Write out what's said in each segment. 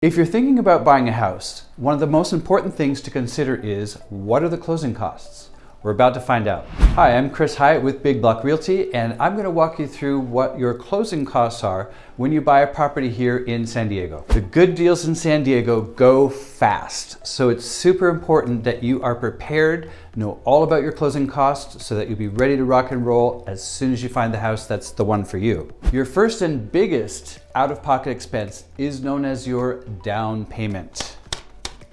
If you're thinking about buying a house, one of the most important things to consider is, what are the closing costs? We're about to find out. Hi, I'm Chris Hyatt with Big Block Realty, and I'm going to walk you through what your closing costs are when you buy a property here in San Diego. The good deals in San Diego go fast, so it's super important that you are prepared, know all about your closing costs so that you'll be ready to rock and roll as soon as you find the house that's the one for you. Your first and biggest out-of-pocket expense is known as your down payment.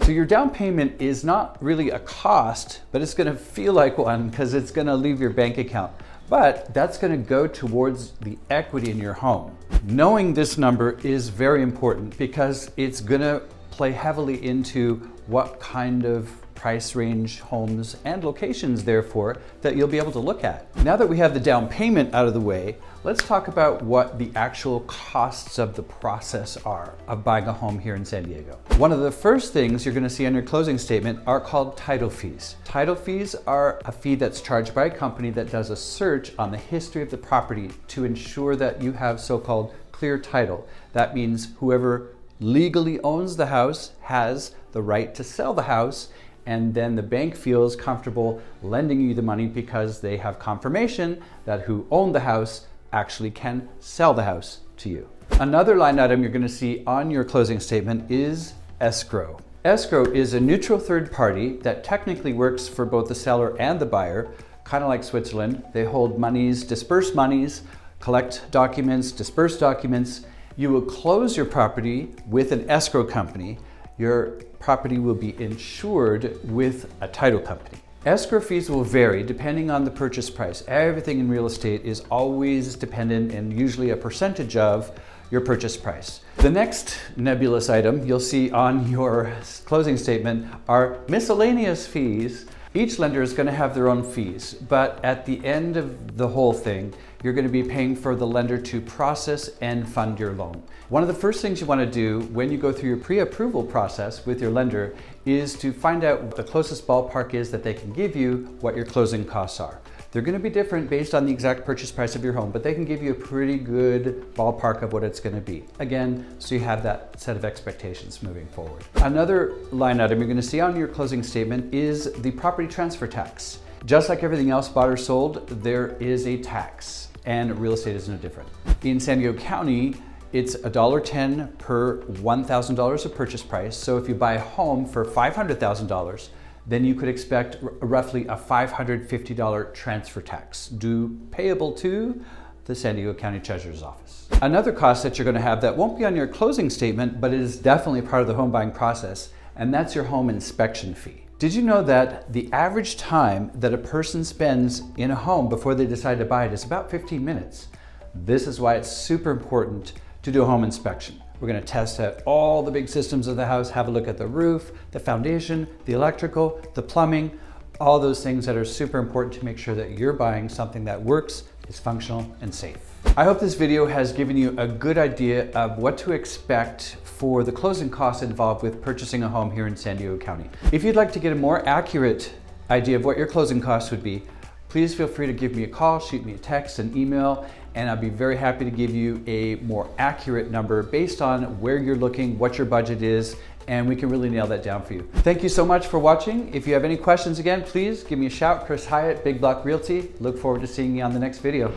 So your down payment is not really a cost, but it's going to feel like one because it's going to leave your bank account. But that's going to go towards the equity in your home. Knowing this number is very important because it's going to play heavily into what kind of price range homes and locations, therefore, that you'll be able to look at. Now that we have the down payment out of the way, let's talk about what the actual costs of the process are of buying a home here in San Diego. One of the first things you're going to see on your closing statement are called title fees. Title fees are a fee that's charged by a company that does a search on the history of the property to ensure that you have so-called clear title. That means whoever legally owns the house has the right to sell the house, and then the bank feels comfortable lending you the money because they have confirmation that who owned the house actually can sell the house to you. Another line item you're going to see on your closing statement is escrow. Escrow is a neutral third party that technically works for both the seller and the buyer, kind of like Switzerland. They hold monies, disperse monies, collect documents, disperse documents. You will close your property with an escrow company. Your property will be insured with a title company. Escrow fees will vary depending on the purchase price. Everything in real estate is always dependent and usually a percentage of your purchase price. The next nebulous item you'll see on your closing statement are miscellaneous fees. Each lender is going to have their own fees, but at the end of the whole thing, you're going to be paying for the lender to process and fund your loan. One of the first things you want to do when you go through your pre-approval process with your lender is to find out what the closest ballpark is that they can give you what your closing costs are. They're going to be different based on the exact purchase price of your home, but they can give you a pretty good ballpark of what it's going to be. Again, so you have that set of expectations moving forward. Another line item you're going to see on your closing statement is the property transfer tax. Just like everything else bought or sold, there is a tax, and real estate is no different. In San Diego County, it's $1.10 per $1,000 of purchase price. So if you buy a home for $500,000, then you could expect roughly a $550 transfer tax due payable to the San Diego County Treasurer's Office. Another cost that you're going to have that won't be on your closing statement, but it is definitely part of the home buying process, and that's your home inspection fee. Did you know that the average time that a person spends in a home before they decide to buy it is about 15 minutes? This is why it's super important to do a home inspection. We're going to test out all the big systems of the house, have a look at the roof, the foundation, the electrical, the plumbing, all those things that are super important to make sure that you're buying something that works, is functional, and safe. I hope this video has given you a good idea of what to expect for the closing costs involved with purchasing a home here in San Diego County. If you'd like to get a more accurate idea of what your closing costs would be, please feel free to give me a call, shoot me a text, an email, and I'll be very happy to give you a more accurate number based on where you're looking, what your budget is, and we can really nail that down for you. Thank you so much for watching. If you have any questions again, please give me a shout. Chris Hyatt, Big Block Realty. Look forward to seeing you on the next video.